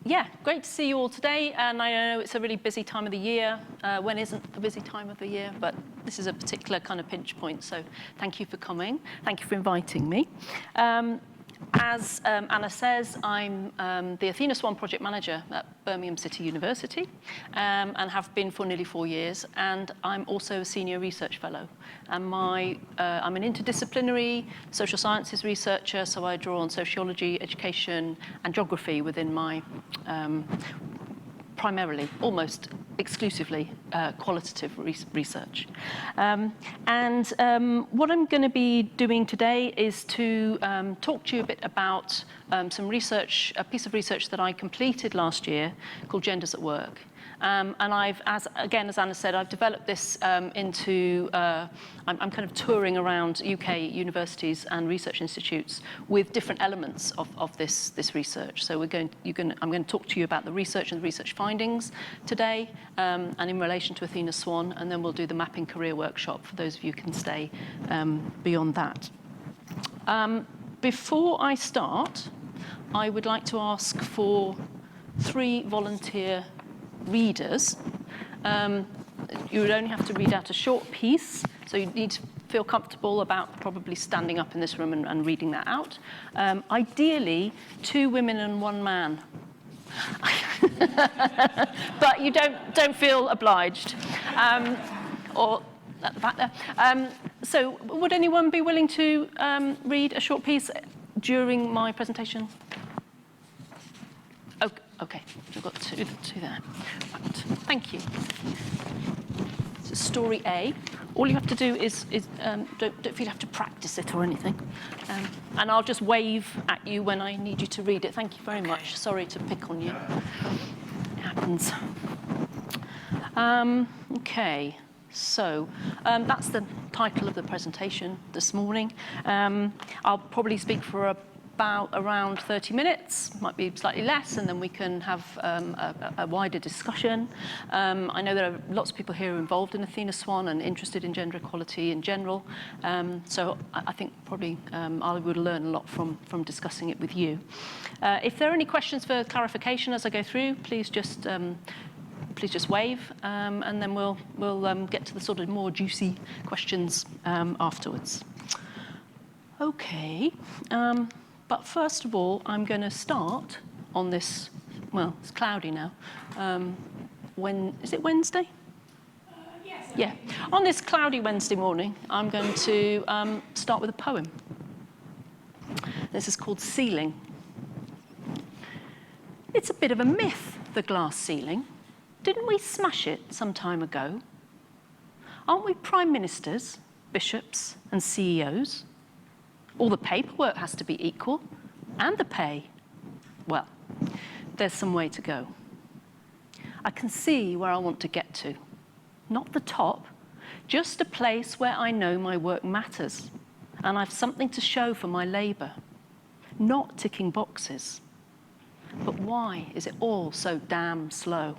Yeah, great to see you all today, and I know it's a really busy time of the year. When isn't a busy time of the year, but this is a particular kind of pinch point, so thank you for coming. Thank you for inviting me. As Anna says, I'm the Athena SWAN project manager at Birmingham City University and have been for nearly 4 years, and I'm also a senior research fellow. And I'm an interdisciplinary social sciences researcher, so I draw on sociology, education and geography within my primarily, almost exclusively, qualitative research. What I'm going to be doing today is to talk to you a bit about some research, a piece of research that I completed last year called Genders at Work. And as Anna said, I've developed this into, I'm kind of touring around UK universities and research institutes with different elements of this research. So I'm going to talk to you about the research and the research findings today, and in relation to Athena SWAN, and then we'll do the mapping career workshop for those of you who can stay beyond that. Before I start, I would like to ask for 3 volunteer readers. You would only have to read out a short piece, so you need to feel comfortable about probably standing up in this room and reading that out. Ideally, 2 women and 1 man. But you don't feel obliged. Or at the back there. So would anyone be willing to read a short piece during my presentation? Okay, we've got two there. Right. Thank you. So story A. All you have to do is don't feel you have to practice it or anything. And I'll just wave at you when I need you to read it. Thank you very much. Sorry to pick on you. It happens. Okay, so that's the title of the presentation this morning. I'll probably speak for around 30 minutes, might be slightly less, and then we can have a wider discussion. I know there are lots of people here involved in Athena SWAN and interested in gender equality in general, so I think probably I would learn a lot from discussing it with you. If there are any questions for clarification as I go through, please just wave, and then we'll get to the sort of more juicy questions afterwards. Okay. But first of all, I'm going to start on this, well, it's cloudy now. Is it Wednesday? Yes. Yeah. On this cloudy Wednesday morning, I'm going to start with a poem. This is called Ceiling. It's a bit of a myth, the glass ceiling. Didn't we smash it some time ago? Aren't we prime ministers, bishops, and CEOs? All the paperwork has to be equal, and the pay. Well, there's some way to go. I can see where I want to get to. Not the top, just a place where I know my work matters, and I've something to show for my labour. Not ticking boxes. But why is it all so damn slow?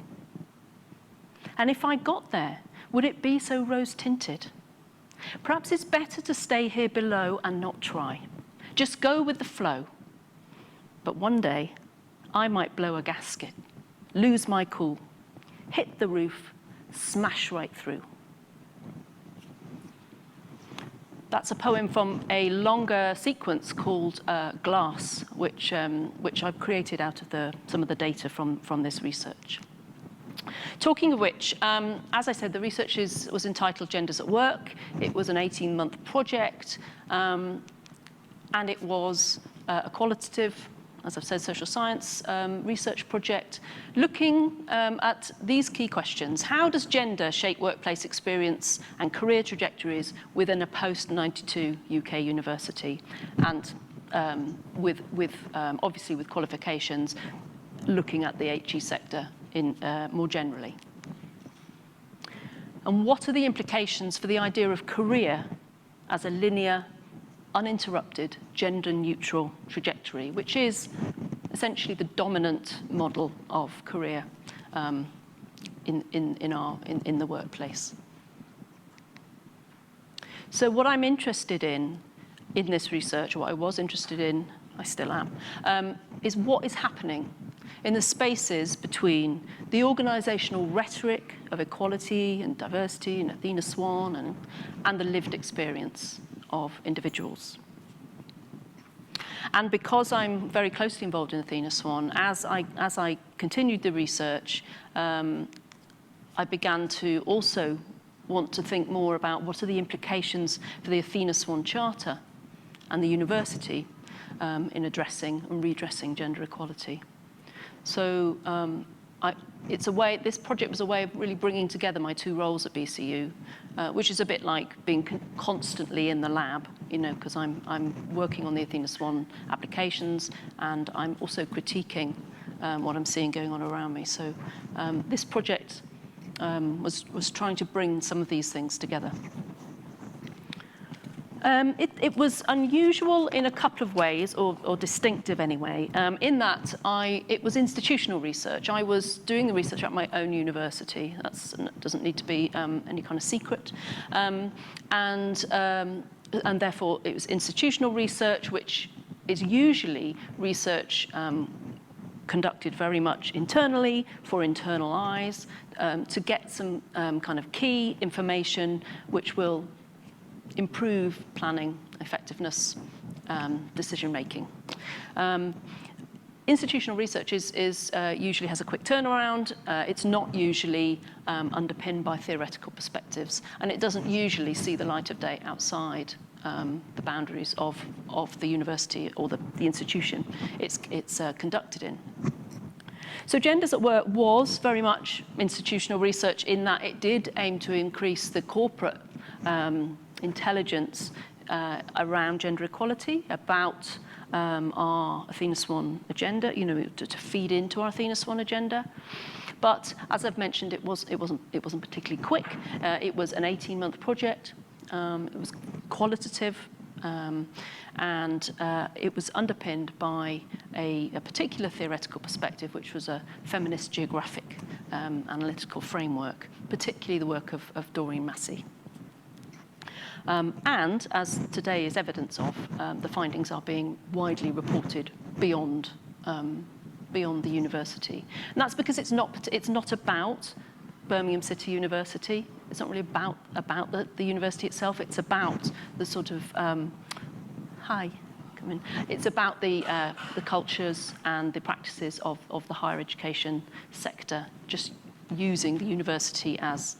And if I got there, would it be so rose-tinted? Perhaps it's better to stay here below and not try. Just go with the flow. But one day, I might blow a gasket, lose my cool, hit the roof, smash right through. That's a poem from a longer sequence called Glass, which I've created out of some of the data from this research. Talking of which, as I said, the research was entitled Genders at Work. It was an 18-month project, and it was a qualitative, as I've said, social science research project looking at these key questions. How does gender shape workplace experience and career trajectories within a post-92 UK university? And obviously with qualifications, looking at the HE sector more generally. And what are the implications for the idea of career as a linear, uninterrupted, gender-neutral trajectory, which is essentially the dominant model of career in the workplace? So what I'm interested in this research, or what I was interested in, I still am, is what is happening. in the spaces between the organisational rhetoric of equality and diversity in Athena SWAN and the lived experience of individuals. And because I'm very closely involved in Athena SWAN, as I continued the research, I began to also want to think more about what are the implications for the Athena SWAN Charter and the university in addressing and redressing gender equality. So this project was a way of really bringing together my two roles at BCU, which is a bit like being constantly in the lab, you know, because I'm working on the Athena SWAN applications and I'm also critiquing what I'm seeing going on around me. So this project was trying to bring some of these things together. It was unusual in a couple of ways, or distinctive anyway, in that it was institutional research. I was doing the research at my own university. That doesn't need to be any kind of secret. And therefore, it was institutional research, which is usually research conducted very much internally for internal eyes to get some kind of key information which will improve planning, effectiveness, decision-making. Institutional research usually has a quick turnaround. It's not usually underpinned by theoretical perspectives, and it doesn't usually see the light of day outside the boundaries of the university or the institution it's conducted in. So Genders at Work was very much institutional research in that it did aim to increase the corporate intelligence around gender equality, about our Athena SWAN agenda, you know, to feed into our Athena SWAN agenda. But as I've mentioned, it wasn't particularly quick. It was an 18-month project. It was qualitative, and it was underpinned by a particular theoretical perspective, which was a feminist geographic analytical framework, particularly the work of Doreen Massey. And as today is evidence of, the findings are being widely reported beyond the university. And that's because it's not about Birmingham City University. It's not really about the university itself. It's about the sort of It's about the cultures and the practices of the higher education sector, just using the university as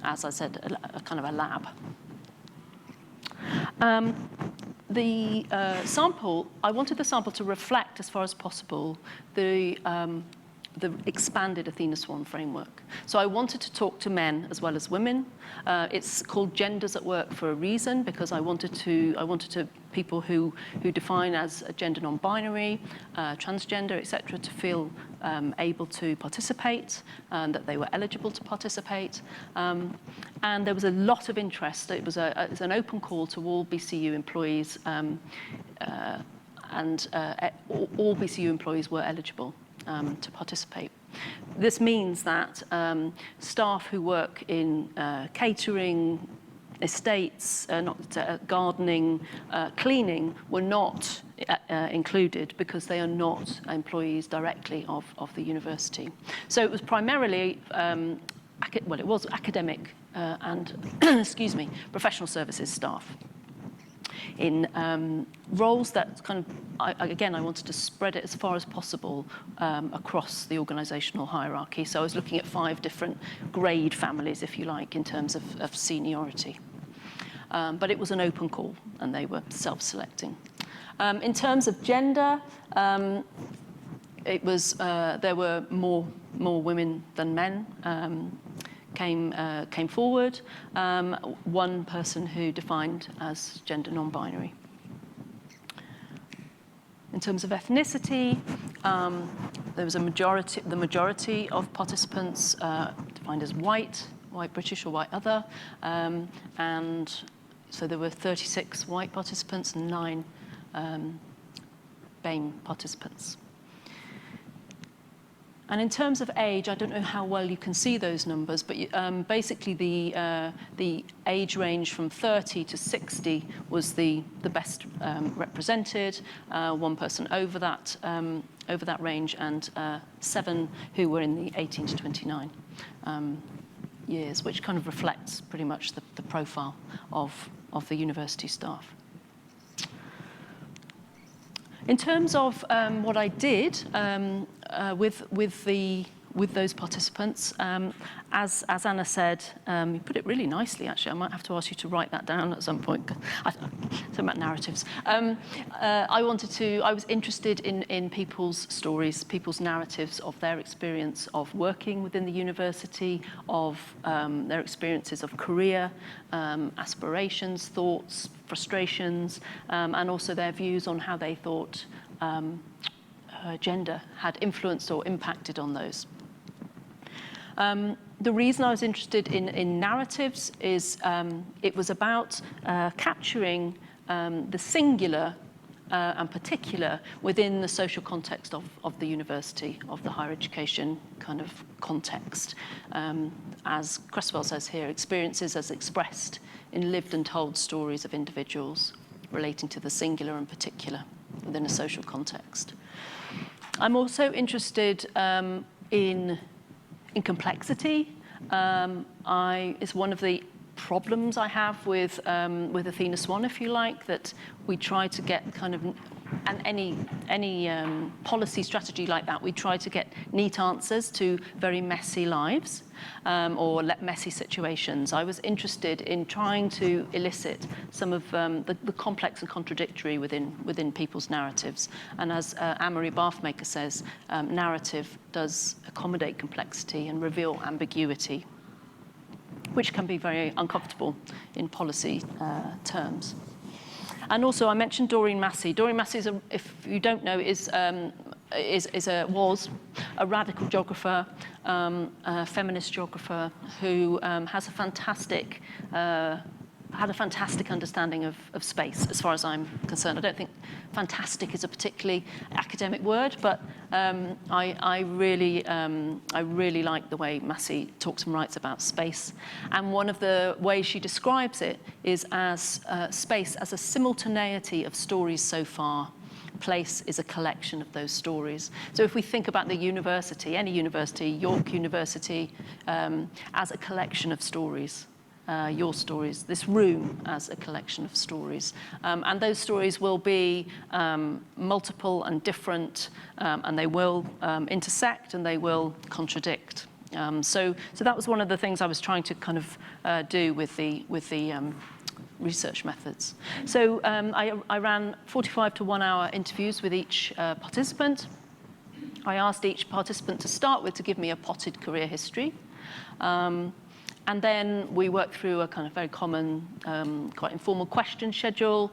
I said, a kind of a lab. The sample, I wanted the sample to reflect as far as possible the expanded Athena SWAN framework. So I wanted to talk to men as well as women. It's called Genders at Work for a reason, because I wanted to people who define as a gender non-binary, transgender, etc., to feel able to participate, and that they were eligible to participate. And there was a lot of interest. It was an open call to all BCU employees, and all BCU employees were eligible to participate. This means that staff who work in catering, estates, gardening, cleaning were not included because they are not employees directly of the university. So it was primarily, it was academic and excuse me, professional services staff in roles that kind of, I wanted to spread it as far as possible across the organisational hierarchy. So I was looking at 5 different grade families, if you like, in terms of seniority. But it was an open call, and they were self-selecting. In terms of gender, it was there were more women than men. Came forward, one person who defined as gender non-binary. In terms of ethnicity, there was the majority of participants defined as white British or white other, and so there were 36 white participants and 9 BAME participants. And in terms of age, I don't know how well you can see those numbers, but basically the age range from 30 to 60 was the best represented. One person over that range, and 7 who were in the 18 to 29 years, which kind of reflects pretty much the profile of the university staff. In terms of what I did with those participants, as Anna said, you put it really nicely. Actually, I might have to ask you to write that down at some point. Talking about narratives, I was interested in people's stories, people's narratives of their experience of working within the university, of their experiences of career, aspirations, thoughts, frustrations, and also their views on how they thought gender had influenced or impacted on those. The reason I was interested in narratives is it was about capturing the singular and particular within the social context of the university, of the higher education kind of context. As Cresswell says here, experiences as expressed in lived and told stories of individuals relating to the singular and particular within a social context. I'm also interested in complexity. It's one of the problems I have with Athena SWAN, if you like, that we try to get kind of, and any policy strategy like that, we try to get neat answers to very messy lives or messy situations. I was interested in trying to elicit some of the complex and contradictory within people's narratives. And as Anne-Marie Bathmaker says, narrative does accommodate complexity and reveal ambiguity, which can be very uncomfortable in policy terms. And also, I mentioned Doreen Massey. Doreen Massey, if you don't know, was a radical geographer, a feminist geographer who had a fantastic understanding of space, as far as I'm concerned. I don't think fantastic is a particularly academic word, but I really like the way Massey talks and writes about space. And one of the ways she describes it is as space as a simultaneity of stories so far. Place is a collection of those stories. So if we think about the university, any university, York University, as a collection of stories, your stories, this room as a collection of stories. And those stories will be multiple and different, and they will intersect and they will contradict. So that was one of the things I was trying to kind of do with the research methods. So I ran 45 to 1 hour interviews with each participant. I asked each participant to start with to give me a potted career history. And then we worked through a kind of very common, quite informal question schedule,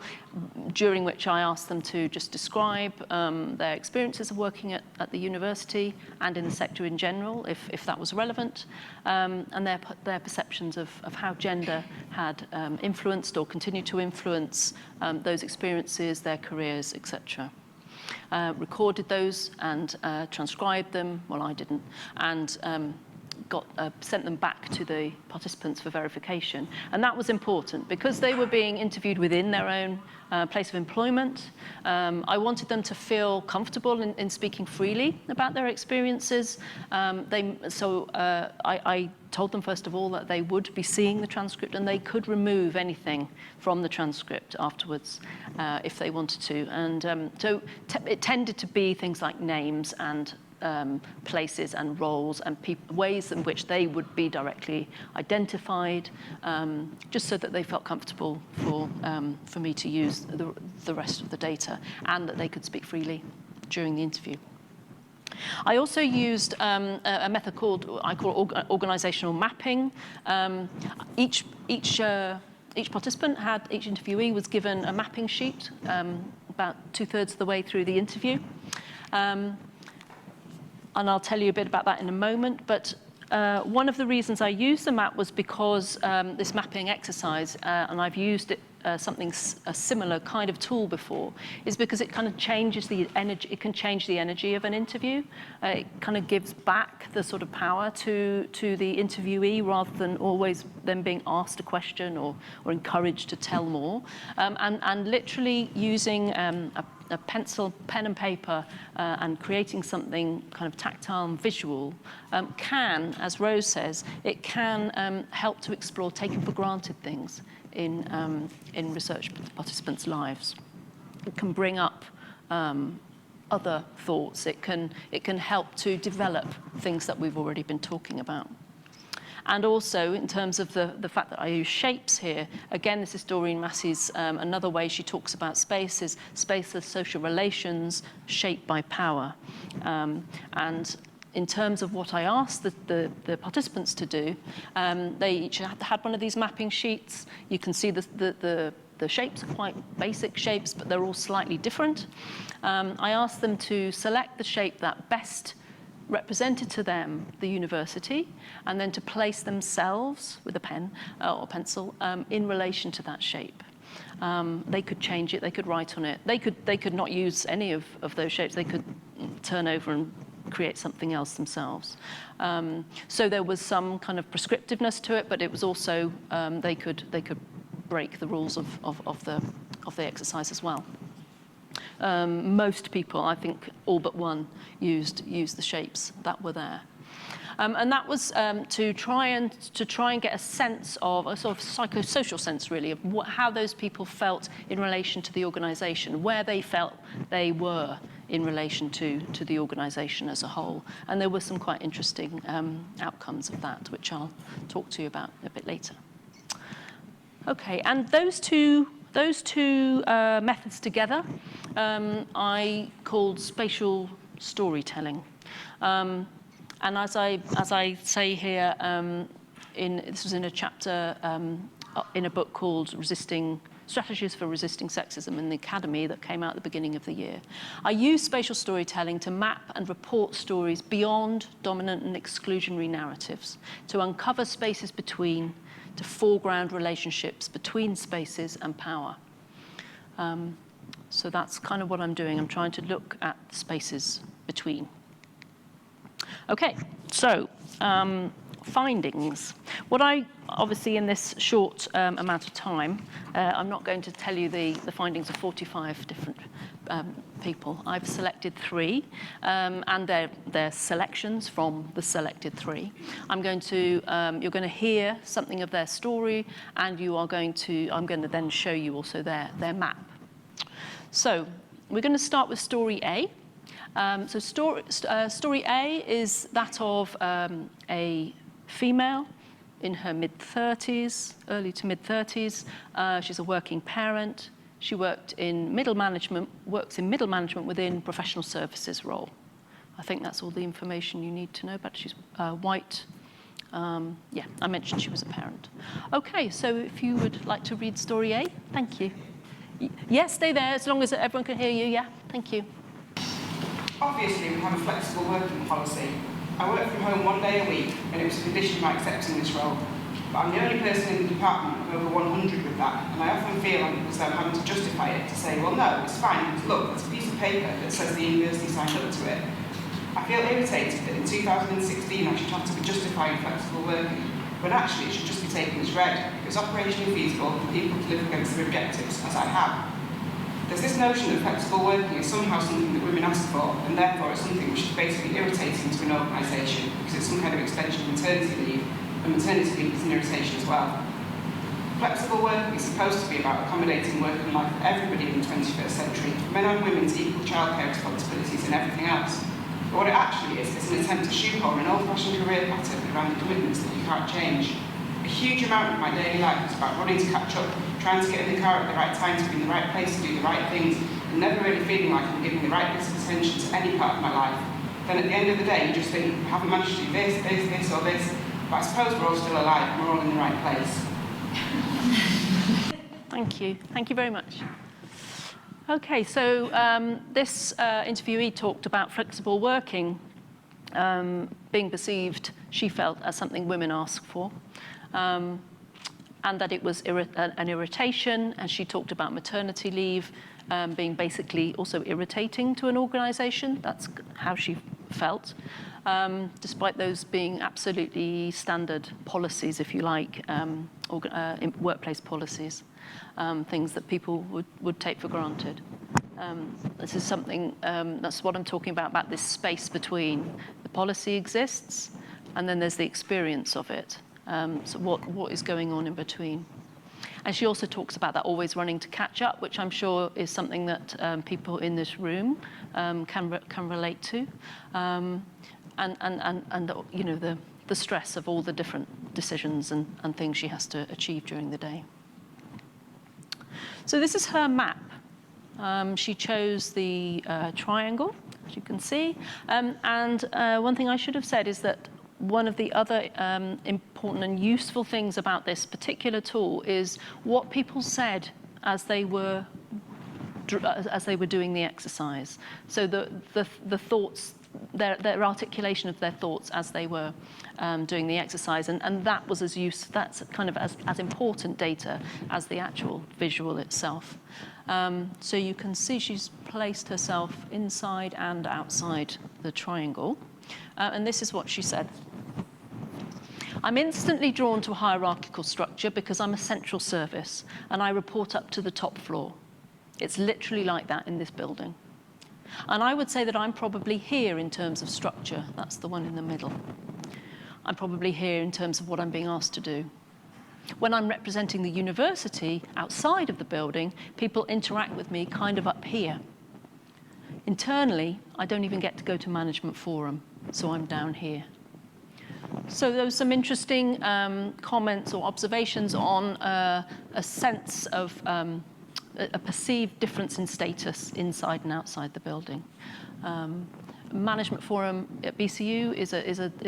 during which I asked them to just describe their experiences of working at the university and in the sector in general, if that was relevant, and their perceptions of how gender had influenced or continued to influence those experiences, their careers, etc. Recorded those and transcribed them. Well, I didn't. And sent them back to the participants for verification. And that was important because they were being interviewed within their own place of employment. I wanted them to feel comfortable in speaking freely about their experiences. I told them, first of all, that they would be seeing the transcript and they could remove anything from the transcript afterwards if they wanted to. And so it tended to be things like names and places and roles and ways in which they would be directly identified, just so that they felt comfortable for me to use the rest of the data and that they could speak freely during the interview. I also used a method I call organisational mapping. Each participant each interviewee was given a mapping sheet about 2/3 of the way through the interview. And I'll tell you a bit about that in a moment. But one of the reasons I used the map was because this mapping exercise, and I've used it a similar kind of tool before is because it kind of changes the energy. It can change the energy of an interview. It kind of gives back the sort of power to the interviewee rather than always them being asked a question or encouraged to tell more. And literally using a pencil, pen and paper, and creating something kind of tactile and visual can, as Rose says, it can help to explore taken for granted things in research participants' lives. It can bring up other thoughts. It can help to develop things that we've already been talking about. And also, in terms of the fact that I use shapes here, again, this is Doreen Massey's, another way she talks about space is space as social relations shaped by power. And in terms of what I asked the participants to do, they each had one of these mapping sheets. You can see the shapes are quite basic shapes, but they're all slightly different. I asked them to select the shape that best represented to them the university, and then to place themselves with a pen or pencil in relation to that shape. They could change it, they could write on it. They could not use any of those shapes. They could turn over and create something else themselves. So there was some kind of prescriptiveness to it, but it was also they could break the rules of the exercise as well. Most people, I think all but one, used the shapes that were there. And that was to try and get a sense of, a sort of psychosocial sense really, of how those people felt in relation to the organisation, where they felt they were in relation to the organisation as a whole. And there were some quite interesting outcomes of that, which I'll talk to you about a bit later. Okay, and those two methods together, I called spatial storytelling. And as I say here, this was in a chapter in a book called Strategies for Resisting Sexism in the Academy that came out at the beginning of the year. I use spatial storytelling to map and report stories beyond dominant and exclusionary narratives, to uncover spaces between, to foreground relationships between spaces and power. So that's kind of what I'm doing. I'm trying to look at the spaces between. Okay, so findings. What I, obviously in this short amount of time, I'm not going to tell you the findings of 45 different people. I've selected 3, and they're selections from the selected 3. I'm going to, you're going to hear something of their story, and I'm going to then show you also their map. So we're going to start with story A. So story A is that of a female in her mid-30s, early to mid-30s. She's a working parent. She works in middle management within professional services role. I think that's all the information you need to know about. She's white. Yeah, I mentioned she was a parent. Okay, so if you would like to read story A, thank you. Yes, stay there as long as everyone can hear you. Yeah, thank you. Obviously, we have a flexible working policy. I work from home 1 day a week, and it was a condition of my accepting this role. But I'm the only person in the department of over 100 with that, and I often feel as though I'm having to justify it to say, well, no, it's fine. Look, it's a piece of paper that says the university signed up to it. I feel irritated that in 2016 I should have to be justifying flexible working, when actually it should just be taken as read. It was operationally feasible for people to live against their objectives, as I have. There's this notion that flexible working is somehow something that women ask for, and therefore it's something which is basically irritating to an organisation, because it's some kind of extension of maternity leave, and maternity leave is an irritation as well. Flexible working is supposed to be about accommodating work and life for everybody in the 21st century, men and women's equal childcare responsibilities and everything else. But what it actually is an attempt to shoehorn an old-fashioned career pattern around the commitments that you can't change. A huge amount of my daily life is about running to catch up, trying to get in the car at the right time to be in the right place to do the right things, and never really feeling like I'm giving the right bit of attention to any part of my life. Then at the end of the day, you just think, I haven't managed to do this, or this, but I suppose we're all still alive and we're all in the right place. Thank you. Thank you very much. Okay, so this interviewee talked about flexible working being perceived, she felt, as something women ask for. and that it was an irritation, and she talked about maternity leave being basically also irritating to an organisation. That's how she felt, despite those being absolutely standard policies, if you like, workplace policies, things that people would take for granted. This is something, that's what I'm talking about this space between the policy exists and then there's the experience of it. So what is going on in between? And she also talks about that always running to catch up, which I'm sure is something that people in this room can relate to. And you know, the stress of all the different decisions and things she has to achieve during the day. So this is her map. She chose the triangle, as you can see. And one thing I should have said is that one of the other important and useful things about this particular tool is what people said as they were doing the exercise. So the thoughts, their articulation of their thoughts as they were doing the exercise, and that was that's kind of as important data as the actual visual itself. So you can see she's placed herself inside and outside the triangle, and this is what she said. I'm instantly drawn to a hierarchical structure because I'm a central service and I report up to the top floor. It's literally like that in this building. And I would say that I'm probably here in terms of structure. That's the one in the middle. I'm probably here in terms of what I'm being asked to do. When I'm representing the university outside of the building, people interact with me kind of up here. Internally, I don't even get to go to management forum, so I'm down here. So there was some interesting comments or observations on a sense of a perceived difference in status inside and outside the building. Management Forum at BCU is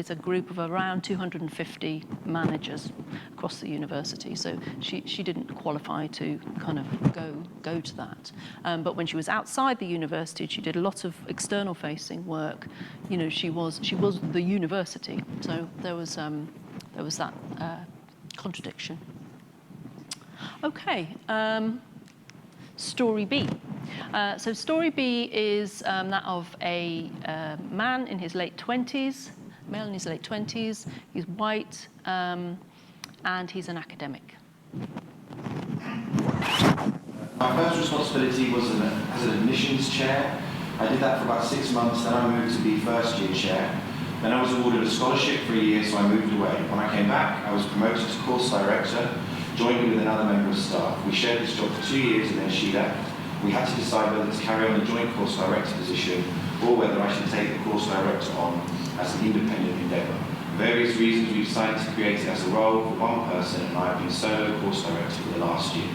a group of around 250 managers across the university. So she didn't qualify to kind of go to that. But when she was outside the university, she did a lot of external facing work. You know, she was the university. So there was that contradiction. Okay. Story B. So story B is that of a man in his late 20s, male in his late 20s. He's white, and he's an academic. My first responsibility was as an admissions chair. I did that for about 6 months, then I moved to be first year chair. Then I was awarded a scholarship for a year, so I moved away. When I came back, I was promoted to course director, jointly with another member of staff. We shared this job for 2 years and then she left. We had to decide whether to carry on the joint course director position or whether I should take the course director on as an independent endeavour. For various reasons, we decided to create it as a role for one person, and I have been solo course director for the last year.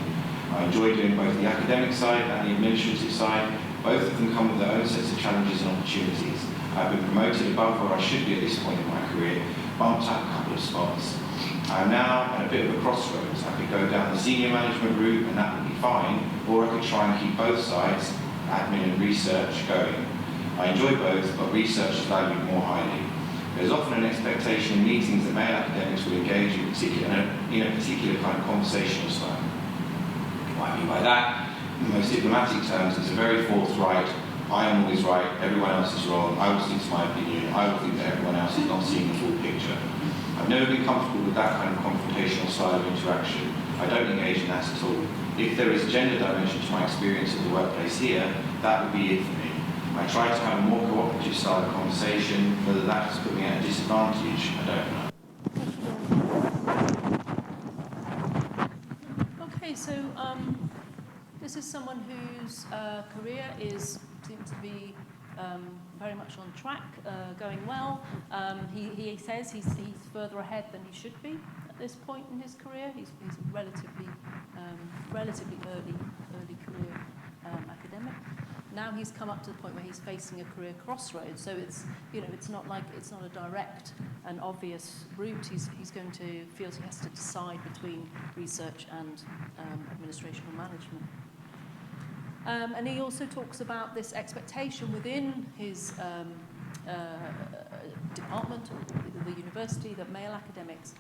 I enjoy doing both the academic side and the administrative side. Both of them come with their own sets of challenges and opportunities. I've been promoted above where I should be at this point in my career, bumped up a couple of spots. I am now at a bit of a crossroads. I could go down the senior management route and that would be fine, or I could try and keep both sides, admin and research, going. I enjoy both, but research is valued more highly. There's often an expectation in meetings that male academics will engage in a particular kind of conversational style. What I mean by that, in the most diplomatic terms, it's a very forthright, I am always right, everyone else is wrong, I will stick to my opinion, I will think that everyone else is not seeing the full picture. I've never been comfortable with that kind of confrontational style of interaction. I don't engage in that at all. If there is a gender dimension to my experience of the workplace here, that would be it for me. I try to have a more cooperative style of conversation. Whether that has put me at a disadvantage, I don't know. Okay, so this is someone whose career seems to be very much on track, going well. He says he's further ahead than he should be at this point in his career. He's a relatively early career academic. Now he's come up to the point where he's facing a career crossroads. So it's not a direct and obvious route. He's going to feel he has to decide between research and administration or management. And he also talks about this expectation within his department, the university, that male academics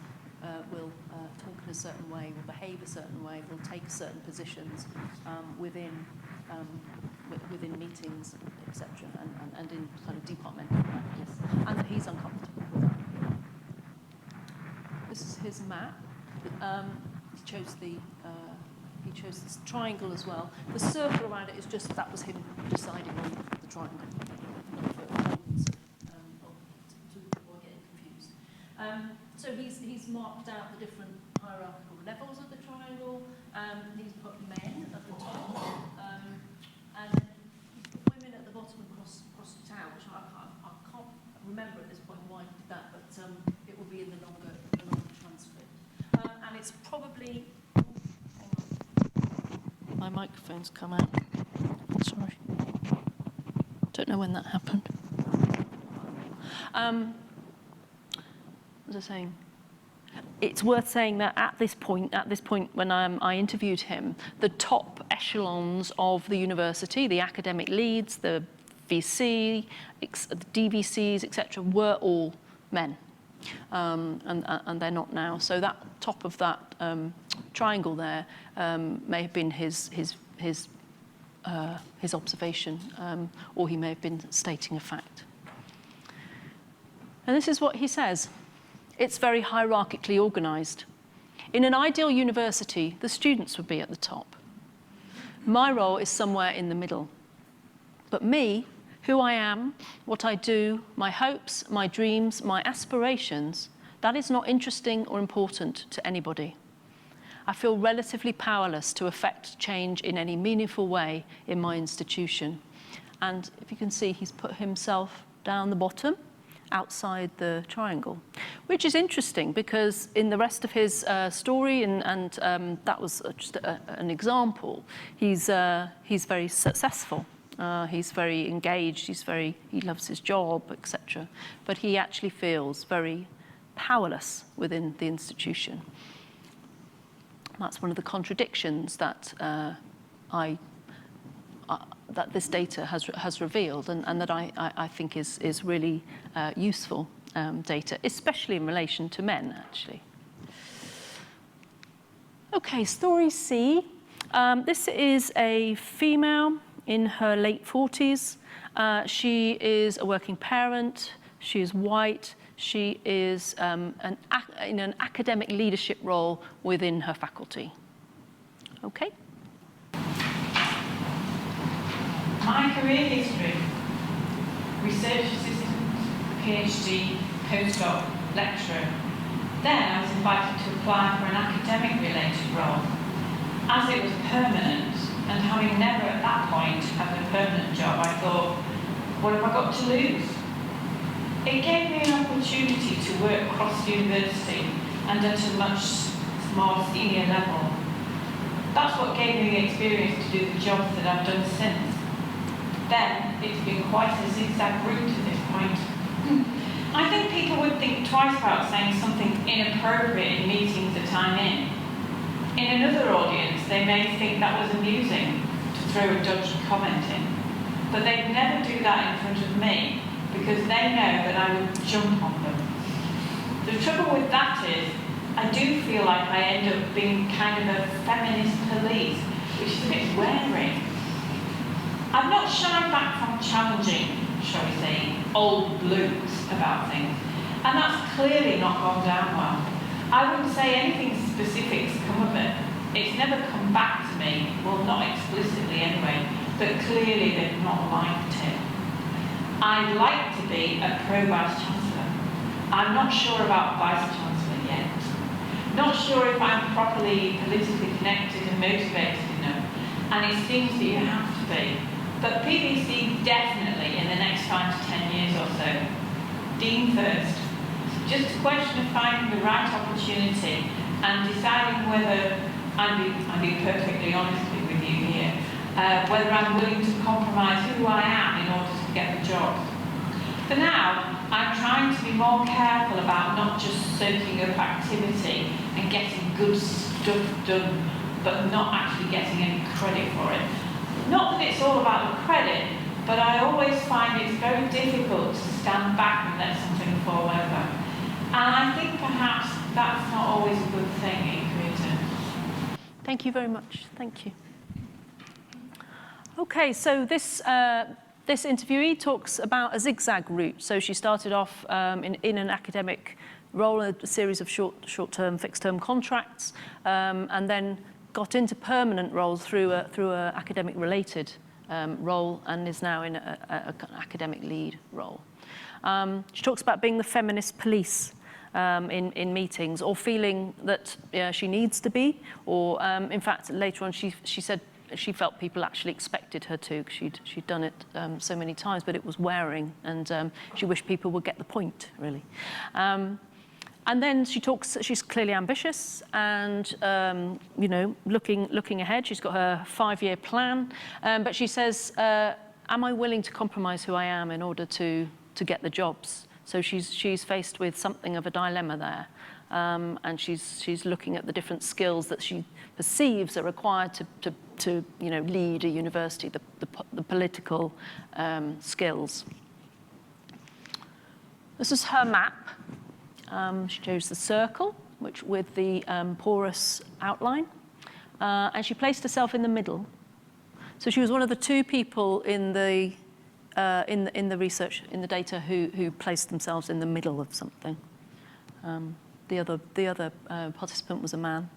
will talk in a certain way, will behave a certain way, will take certain positions within meetings, etc., and in kind of departmental practice, and that he's uncomfortable with that. This is his map. He chose this triangle as well. The circle around it is just that was him deciding on the triangle. Or getting confused. So he's marked out the different hierarchical levels of the triangle. He's put men at the top, and then he's put women at the bottom and crossed it out, which I can't remember at this point why he did that, but it will be in the longer transcript. And it's probably. My microphone's come out. Sorry. Don't know when that happened. What was I saying? It's worth saying that at this point when I interviewed him, the top echelons of the university, the academic leads, the VC, the DVCs, etc., were all men. And they're not now. So that top of that triangle there may have been his observation, or he may have been stating a fact. And this is what he says. It's very hierarchically organised. In an ideal university, the students would be at the top. My role is somewhere in the middle. But me, who I am, what I do, my hopes, my dreams, my aspirations, that is not interesting or important to anybody. I feel relatively powerless to affect change in any meaningful way in my institution. And if you can see, he's put himself down the bottom, outside the triangle, which is interesting because in the rest of his story, and that was just an example, he's very successful. He's very engaged, he loves his job, etc. But he actually feels very powerless within the institution. That's one of the contradictions that that this data has revealed, and that I think is really useful data, especially in relation to men, actually. Okay, story C. This is a female in her late 40s. She is a working parent. She is white. She is in an academic leadership role within her faculty. Okay. My career history: research assistant, PhD, postdoc, lecturer. Then I was invited to apply for an academic-related role. As it was permanent, and having never at that point had a permanent job, I thought, what have I got to lose? It gave me an opportunity to work across university and at a much more senior level. That's what gave me the experience to do the jobs that I've done since. Then it's been quite a zigzag route to this point. I think people would think twice about saying something inappropriate in meetings that I'm in. In another audience, they may think that was amusing to throw a dodgy comment in, but they'd never do that in front of me because they know that I would jump on them. The trouble with that is, I do feel like I end up being kind of a feminist police, which is a bit wearing. I've not shied back from challenging, shall we say, old blokes about things, and that's clearly not gone down well. I wouldn't say anything specific's come of it. It's never come back to me, well, not explicitly anyway, but clearly they've not liked it. I'd like to be a pro-vice-chancellor. I'm not sure about vice-chancellor yet. Not sure if I'm properly politically connected and motivated enough, and it seems that you have to be. But PVC definitely in the next 5 to 10 years or so. Dean first. Just a question of finding the right opportunity and deciding whether, I'm being perfectly honest with you here, whether I'm willing to compromise who I am in order to get the job. For now, I'm trying to be more careful about not just soaking up activity and getting good stuff done, but not actually getting any credit for it. Not that it's all about the credit, but I always find it's very difficult to stand back and let something fall over. And I think perhaps that's not always a good thing in career terms. Thank you very much. Thank you. Okay, so this interviewee talks about a zigzag route. So she started off in an academic role, a series of short-term, fixed-term contracts, and then got into permanent roles through a academic-related role, and is now in an academic lead role. She talks about being the feminist police in meetings, or feeling that she needs to be, or in fact later on she said she felt people actually expected her to, because she'd done it so many times, but it was wearing, and she wished people would get the point, really. And then she's clearly ambitious and, you know, looking ahead. She's got her 5-year plan, but she says, am I willing to compromise who I am in order to get the jobs? So she's faced with something of a dilemma there, and she's looking at the different skills that she perceives are required to you know, lead a university, the political skills. This is her map. She chose the circle, which with the porous outline, and she placed herself in the middle. So she was one of the 2 people in the research, in the data, who placed themselves in the middle of something. The other participant was a man.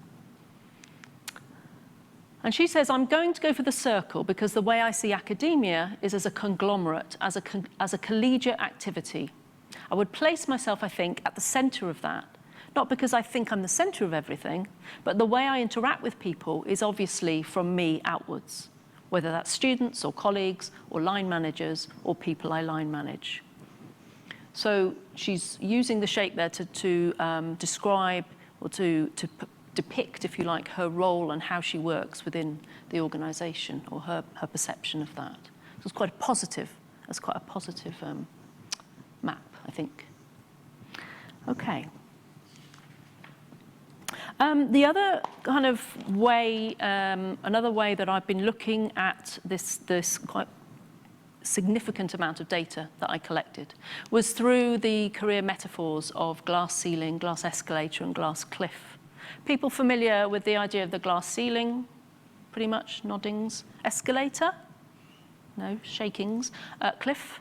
And she says, I'm going to go for the circle because the way I see academia is as a conglomerate, as a collegiate activity. I would place myself, I think, at the centre of that, not because I think I'm the centre of everything, but the way I interact with people is obviously from me outwards, whether that's students or colleagues or line managers or people I line manage. So she's using the shape there to describe or to depict, if you like, her role and how she works within the organisation, or her perception of that. So it's quite a positive, map, I think. Okay. The other kind of way, another way that I've been looking at this quite significant amount of data that I collected was through the career metaphors of glass ceiling, glass escalator, and glass cliff. People familiar with the idea of the glass ceiling? Pretty much noddings. Escalator? No, shakings. Cliff?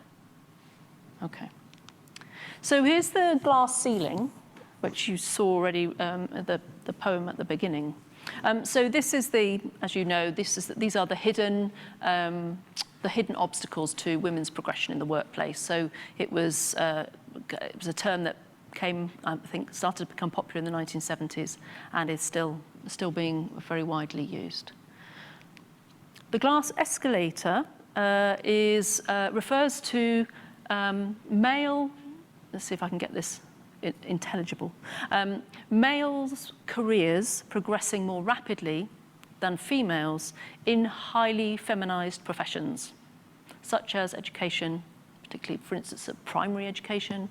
Okay. So here's the glass ceiling, which you saw already, the poem at the beginning. So this is as you know, these are the hidden obstacles to women's progression in the workplace. So it was a term that came, I think, started to become popular in the 1970s, and is still being very widely used. The glass escalator refers to male. Let's see if I can get this intelligible. Males' careers progressing more rapidly than females in highly feminized professions, such as education, particularly, for instance, primary education,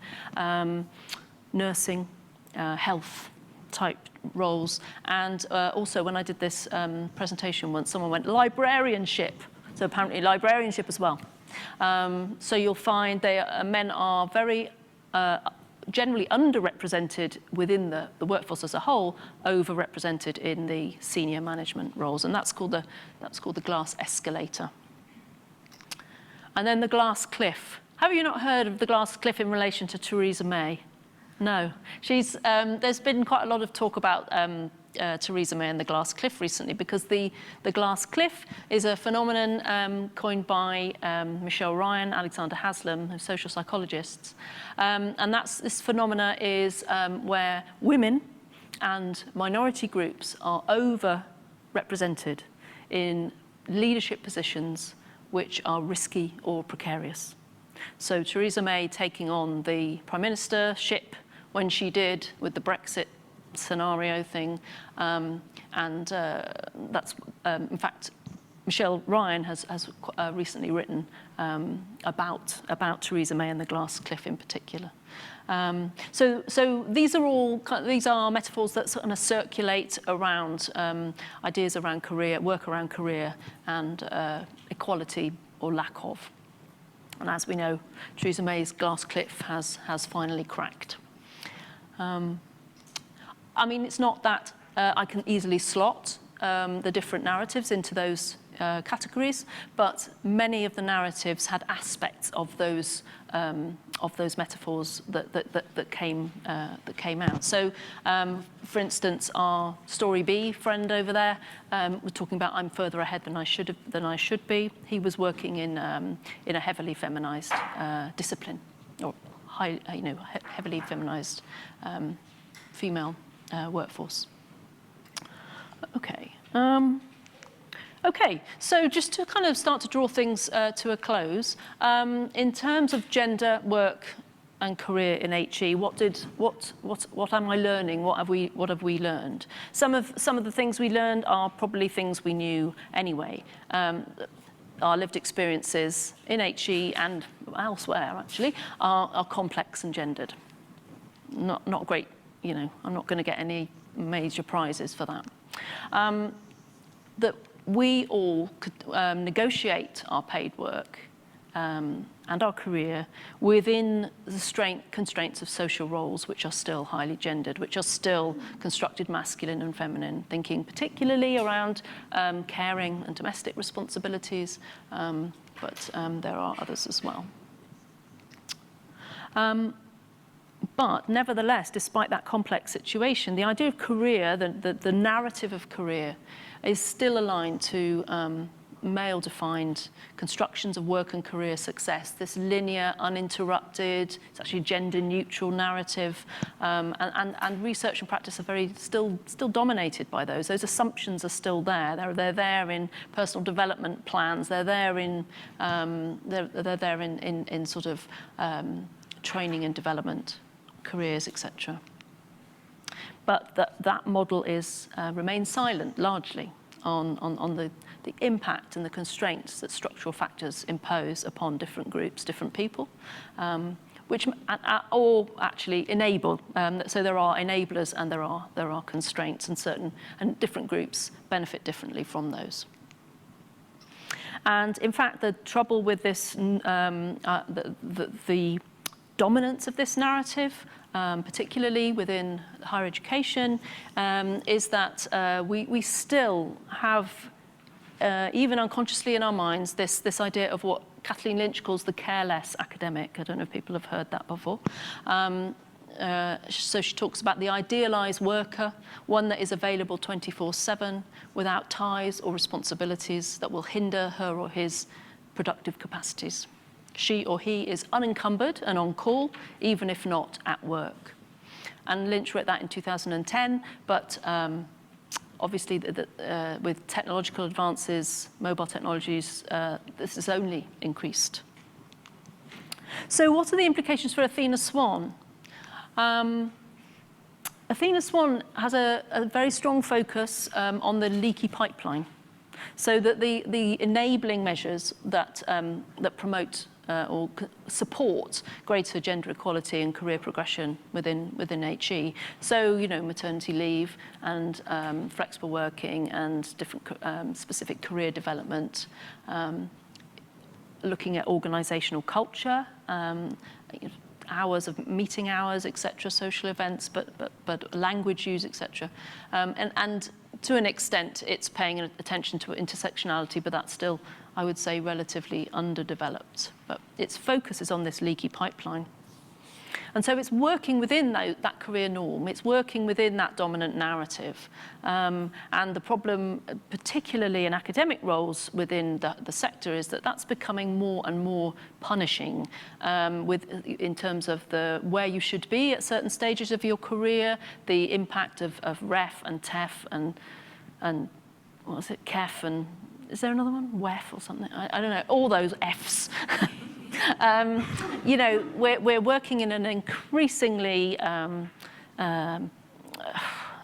nursing, health type roles. And also, when I did this presentation once, someone went, librarianship. So apparently librarianship as well. So you'll find men are very generally underrepresented within the workforce as a whole, overrepresented in the senior management roles, and that's called the glass escalator. And then the glass cliff. Have you not heard of the glass cliff in relation to Theresa May? No. There's been quite a lot of talk about Theresa May and the glass cliff recently, because the glass cliff is a phenomenon coined by Michelle Ryan, Alexander Haslam, who's social psychologists. And this phenomena is where women and minority groups are overrepresented in leadership positions which are risky or precarious. So Theresa May taking on the Prime Ministership when she did with the Brexit scenario thing, and that's in fact Michelle Ryan has recently written about Theresa May and the glass cliff in particular. So these are metaphors that sort of circulate around ideas around career, work around career, and equality or lack of. And as we know, Theresa May's glass cliff has finally cracked. I mean, it's not that I can easily slot the different narratives into those categories, but many of the narratives had aspects of those metaphors that came out. So, for instance, our story B friend over there was talking about I'm further ahead than I should be. He was working in a heavily feminized discipline, or heavily feminized female workforce. Okay. Okay, so just to kind of start to draw things to a close, in terms of gender, work, and career in HE, what am I learning? What have we learned? Some of the things we learned are probably things we knew anyway. Our lived experiences in HE and elsewhere actually are complex and gendered. Not great, I'm not going to get any major prizes for that. That we all could negotiate our paid work and our career within the constraints of social roles, which are still highly gendered, which are still constructed masculine and feminine, thinking particularly around caring and domestic responsibilities, but there are others as well. But nevertheless, despite that complex situation, the idea of career, the narrative of career, is still aligned to male-defined constructions of work and career success, this linear, uninterrupted, it's actually gender-neutral narrative, and research and practice are still dominated by those. Those assumptions are still there. They're there in personal development plans. They're there in sort of training and development, careers, etc. But that model remains silent largely on the impact and the constraints that structural factors impose upon different groups, different people, which all actually enable. So there are enablers and there are constraints, and different groups benefit differently from those. And in fact, the trouble with this, the dominance of this narrative, particularly within higher education, is that we still have, even unconsciously in our minds, this idea of what Kathleen Lynch calls the careless academic. I don't know if people have heard that before. So she talks about the idealized worker, one that is available 24/7 without ties or responsibilities that will hinder her or his productive capacities. She or he is unencumbered and on call, even if not at work. And Lynch wrote that in 2010, but obviously with technological advances, mobile technologies, this has only increased. So what are the implications for Athena SWAN? Athena SWAN has a very strong focus on the leaky pipeline. So that the enabling measures that promote or support greater gender equality and career progression within HE. So, maternity leave and flexible working and different specific career development, looking at organisational culture, hours of meeting hours, etc., social events, but language use, etc. And to an extent, it's paying attention to intersectionality, but that's still, I would say, relatively underdeveloped. But its focus is on this leaky pipeline. And so it's working within that career norm. It's working within that dominant narrative. And the problem, particularly in academic roles within the sector, is that that's becoming more and more punishing in terms of where you should be at certain stages of your career, the impact of REF and TEF and what was it, KEF, and is there another one? WEF or something? I don't know, all those Fs. We're working in an increasingly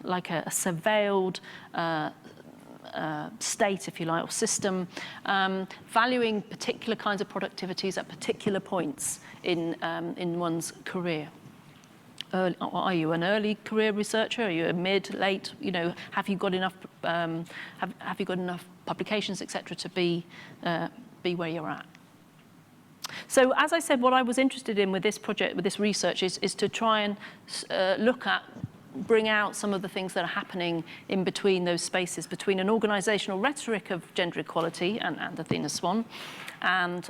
like a surveilled state, if you like, or system, valuing particular kinds of productivities at particular points in one's career. Are you an early career researcher? Are you a mid, late? Have you got enough? Have you got enough publications, etc., to be where you're at? So, as I said, what I was interested in with this project, with this research, is to try and look at bring out some of the things that are happening in between those spaces, between an organisational rhetoric of gender equality and Athena SWAN, and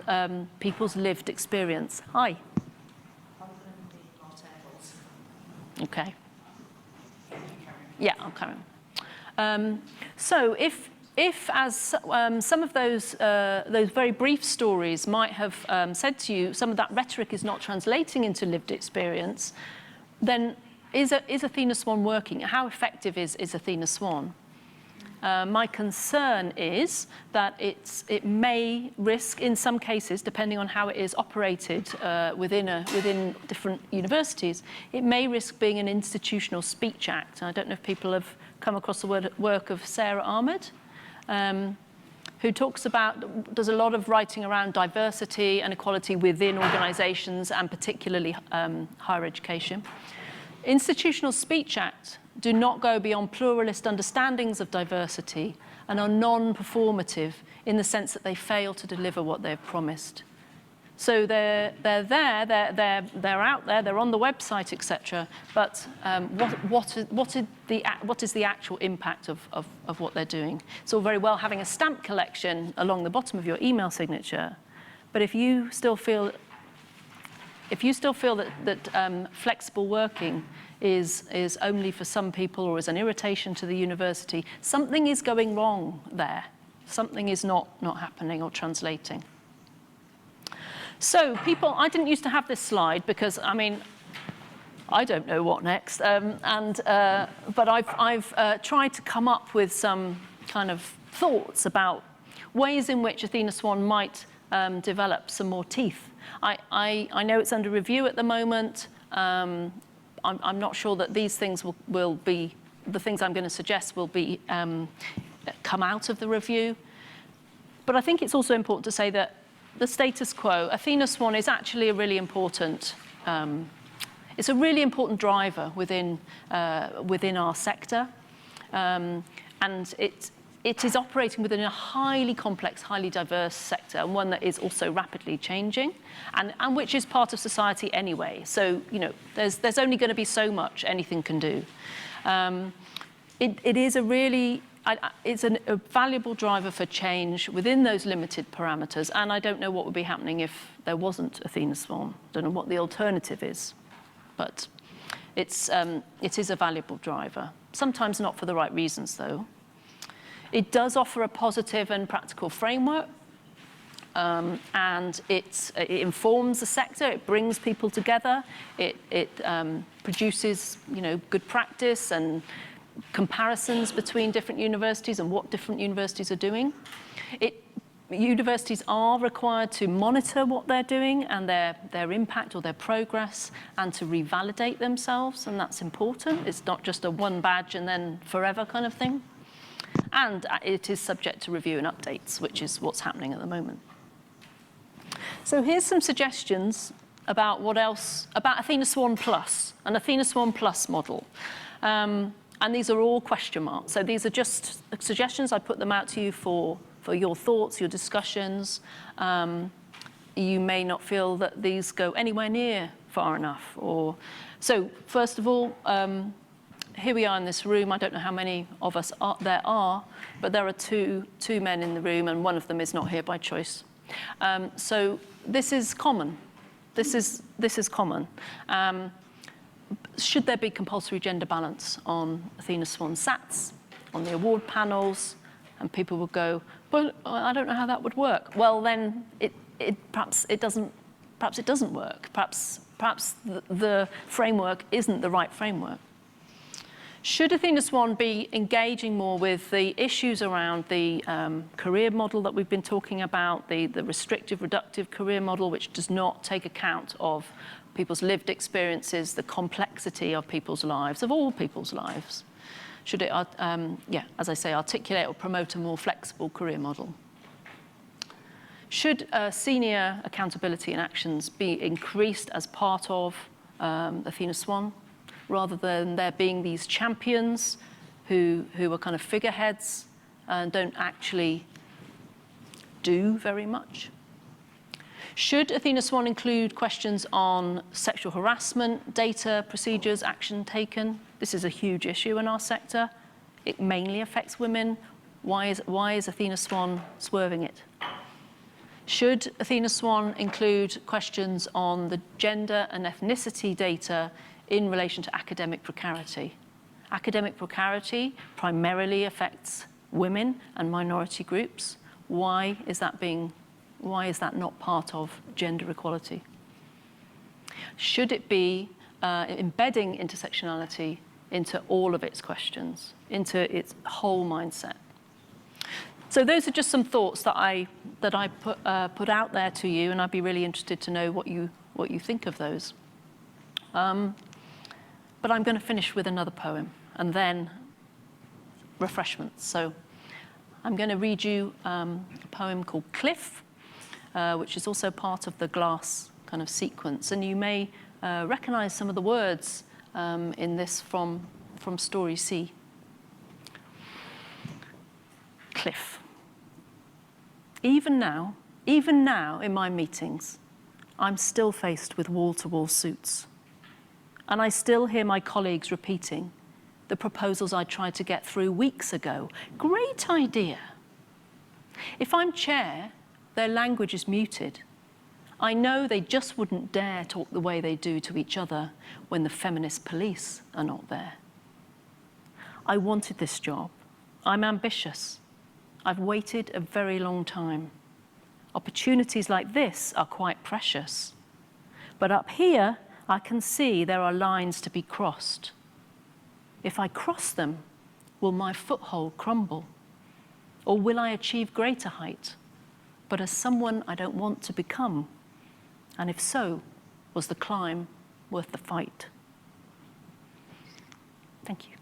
people's lived experience. Hi. Okay. Yeah, I'll carry on. So if as some of those very brief stories might have said to you, some of that rhetoric is not translating into lived experience, then is Athena SWAN working? How effective is Athena SWAN? My concern is that it may risk, in some cases, depending on how it is operated within different universities, it may risk being an institutional speech act. I don't know if people have come across the work of Sarah Ahmed, who does a lot of writing around diversity and equality within organisations and particularly higher education. Institutional speech acts do not go beyond pluralist understandings of diversity and are non-performative in the sense that they fail to deliver what they've promised. So they're out there, they're on the website, etc. But what is the actual impact of what they're doing? It's all very well having a stamp collection along the bottom of your email signature, but if you still feel that flexible working is only for some people or is an irritation to the university, something is going wrong there. Something is not happening or translating. So I didn't used to have this slide because, I mean, I don't know what next. But I've tried to come up with some kind of thoughts about ways in which Athena SWAN might develop some more teeth. I know it's under review at the moment. I'm not sure that these things will be, the things I'm going to suggest will be come out of the review. But I think it's also important to say that the status quo, Athena SWAN is actually a really important, it's a really important driver within our sector. And it is operating within a highly complex, highly diverse sector, and one that is also rapidly changing, and which is part of society anyway. So, you know, there's only going to be so much anything can do. It is a really, it's a valuable driver for change within those limited parameters, and I don't know what would be happening if there wasn't Athena SWAN. Don't know what the alternative is, but it is a valuable driver. Sometimes not for the right reasons, though. It does offer a positive and practical framework, and it informs the sector. It brings people together. It produces, you know, good practice and comparisons between different universities and what different universities are doing. Universities are required to monitor what they're doing and their impact or their progress, and to revalidate themselves, and that's important. It's not just a one badge and then forever kind of thing. And it is subject to review and updates, which is what's happening at the moment. So here's some suggestions about what else, about Athena SWAN Plus, an Athena SWAN Plus model. And these are all question marks. So these are just suggestions. I put them out to you for your thoughts, your discussions. You may not feel that these go anywhere near far enough. So first of all, here we are in this room. I don't know how many of us there are, but there are two men in the room, and one of them is not here by choice. So this is common. This is common. Should there be compulsory gender balance on Athena SWAN SATs, on the award panels? And people will go, well, I don't know how that would work. Well, then perhaps it doesn't work. Perhaps the framework isn't the right framework. Should Athena SWAN be engaging more with the issues around the career model that we've been talking about, the restrictive, reductive career model, which does not take account of people's lived experiences, the complexity of people's lives, of all people's lives? Should it, as I say, articulate or promote a more flexible career model? Should senior accountability and actions be increased as part of Athena SWAN, rather than there being these champions who are kind of figureheads and don't actually do very much? Should Athena SWAN include questions on sexual harassment, data, procedures, action taken? This is a huge issue in our sector. It mainly affects women. Why is Athena SWAN swerving it? Should Athena SWAN include questions on the gender and ethnicity data in relation to academic precarity? Academic precarity primarily affects women and minority groups. Why is that not part of gender equality? Should it be embedding intersectionality into all of its questions, into its whole mindset? So those are just some thoughts that I put out there to you, and I'd be really interested to know what you think of those. But I'm going to finish with another poem, and then refreshments. So I'm going to read you a poem called Cliff, which is also part of the glass kind of sequence, and you may recognize some of the words in this from Story C. Cliff. Even now in my meetings, I'm still faced with wall-to-wall suits. And I still hear my colleagues repeating the proposals I tried to get through weeks ago. Great idea. If I'm chair, their language is muted. I know they just wouldn't dare talk the way they do to each other when the feminist police are not there. I wanted this job. I'm ambitious. I've waited a very long time. Opportunities like this are quite precious. But up here, I can see there are lines to be crossed. If I cross them, will my foothold crumble? Or will I achieve greater height, but as someone I don't want to become? And if so, was the climb worth the fight? Thank you.